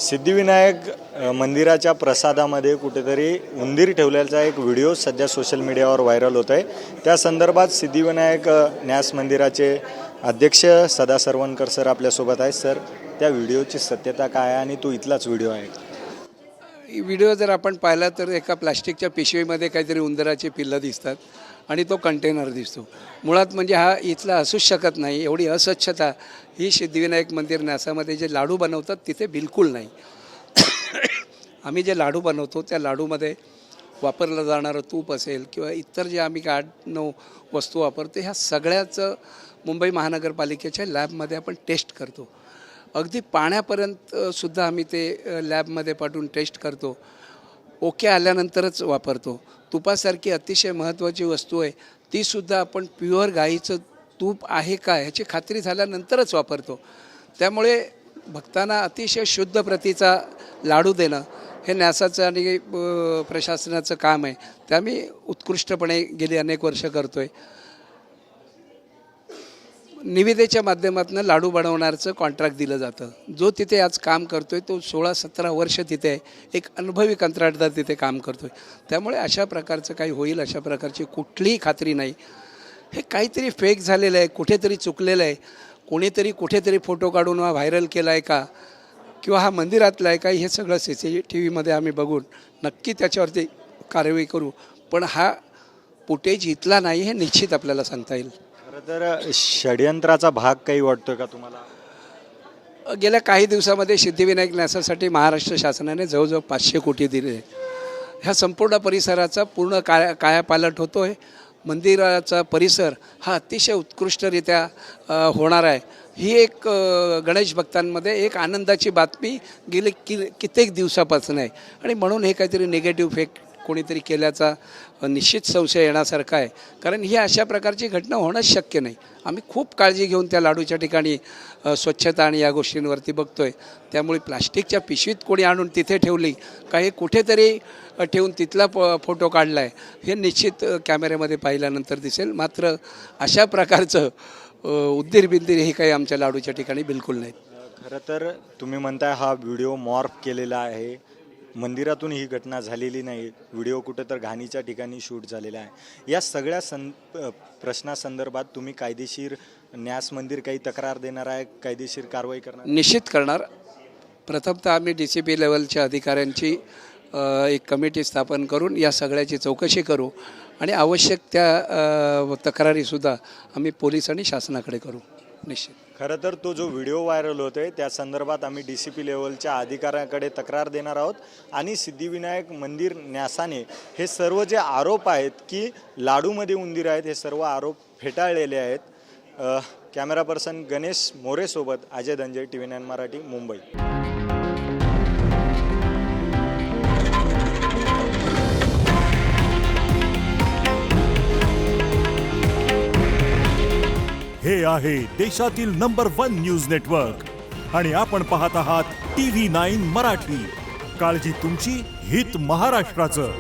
सिद्धिविनायक मंदिराच्या प्रसादामध्ये कुठेतरी उंदीर ठेवल्याचा एक व्हिडिओ सध्या सोशल मीडियावर व्हायरल होत आहे। त्या संदर्भात सिद्धिविनायक न्यास मंदिराचे अध्यक्ष सदा सरवणकर सर आपल्यासोबत आहेत। सर, त्या व्हिडिओची सत्यता काय आहे आणि तो इथलाच व्हिडिओ आहे? व्हिडिओ जर आपण पाहिला तर एका प्लास्टिकच्या पिशवीमध्ये काहीतरी उंदराची पिल्लं दिसतात आणि तो कंटेनर दिसतो। मुळात म्हणजे हा इथला असूच शकत नाही। एवढी अस्वच्छता ही सिद्धिविनायक मंदिर न्यासामध्ये जे लाडू बनवतात तिथे बिलकुल नाही। आम्ही जे लाडू बनवतो त्या लाडूमध्ये वापरलं जाणारं तूप असेल किंवा इतर जे आम्ही 8-9 वस्तू वापरतो ह्या सगळ्याचं मुंबई महानगरपालिकेच्या लॅबमध्ये आपण टेस्ट करतो। अगदी पाण्यापर्यंत सुद्धा आम्ही ते लॅबमध्ये पाठवून टेस्ट करतो। ओके आल्यानंतरच वापरतो। तुपासारखी अतिशय महत्त्वाची वस्तू आहे तीसुद्धा आपण प्युअर गाईचं तूप आहे का ह्याची खात्री झाल्यानंतरच वापरतो। त्यामुळे भक्तांना अतिशय शुद्ध प्रतीचा लाडू देणं हे न्यासाचं आणि प्रशासनाचं काम आहे। ते आम्ही उत्कृष्टपणे गेली अनेक वर्ष करतो आहे। निविदेच्या माध्यमातून लाडू बनवण्याचं कॉन्ट्रॅक्ट दिलं जातं। जो तिथे आज काम करतो आहे तो 16-17 वर्ष तिथे आहे। एक अनुभवी कंत्राटदार तिथे काम करतो आहे। त्यामुळे अशा प्रकारचं काही होईल अशा प्रकारची कुठलीही खात्री नाही। हे काहीतरी फेक झालेलं आहे, कुठेतरी चुकलेलं आहे, कोणीतरी कुठेतरी फोटो काढून हा व्हायरल केला आहे का किंवा हा मंदिरातला आहे का हे सगळं CCTVमध्ये आम्ही बघून नक्की त्याच्यावरती कारवाई करू। पण हा फुटेज इथला नाही हे निश्चित आपल्याला सांगता येईल। खरं तर षडयंत्राचा भाग काही वाटतोय का तुम्हाला? गेल्या काही दिवसामध्ये सिद्धिविनायक न्यासासाठी महाराष्ट्र शासनाने जवळजवळ 500 कोटी दिले। ह्या संपूर्ण परिसराचा पूर्ण कायापालट होतो आहे। मंदिराचा परिसर हा अतिशय उत्कृष्टरित्या होणार आहे। ही एक गणेश भक्तांमध्ये एक आनंदाची बातमी गेली कित्येक दिवसापासून आहे आणि म्हणून हे काहीतरी निगेटिव्ह फेक कोणीतरी केल्याचा निश्चित संशय येण्यासारखा आहे। कारण ही अशा प्रकारची घटना होणंच शक्य नाही। आम्ही खूप काळजी घेऊन त्या लाडूच्या ठिकाणी स्वच्छता आणि या गोष्टींवरती बघतो आहे। त्यामुळे प्लास्टिकच्या पिशवीत कोणी आणून तिथे ठेवली काही कुठेतरी ठेवून तिथला फोटो काढला आहे हे निश्चित कॅमेऱ्यामध्ये पाहिल्यानंतर दिसेल। मात्र अशा प्रकारचं उद्दीर-बिंदीर हे काही आमच्या लाडूच्या ठिकाणी बिलकुल नाही। खरं तर तुम्ही म्हणताय हा व्हिडिओ मॉर्फ केलेला आहे, मंदिरातून ही घटना झालेली नाही, व्हिडिओ कुठं तर घाणीच्या ठिकाणी शूट झालेला आहे। या सगळ्या प्रश्नासंदर्भात तुम्ही कायदेशीर न्यास मंदिर काही तक्रार देणार आहे, कायदेशीर कारवाई करणार? निश्चित करणार। प्रथमतः आम्ही DCP लेवलच्या अधिकाऱ्यांची एक कमिटी स्थापन करून या सगळ्याची चौकशी करू आणि आवश्यक त्या तक्रारीसुद्धा आम्ही पोलीस आणि शासनाकडे करू निश्चित। खरं तर तो जो व्हिडिओ व्हायरल होतो आहे त्या संदर्भात आम्ही DCP लेवलच्या अधिकाऱ्यांकडे तक्रार देणार आहोत आणि सिद्धिविनायक मंदिर न्यासाने हे सर्व जे आरोप आहेत की लाडूमध्ये उंदीर आहेत हे सर्व आरोप फेटाळलेले आहेत। कॅमेरा पर्सन गणेश मोरेसोबत अजय धनंजय, TV9 मराठी, मुंबई। हे आहे देशातील नंबर 1 न्यूज नेटवर्क आणि आपण पाहत आहात TV9 मराठी। काळजी तुमची, हित महाराष्ट्राचं।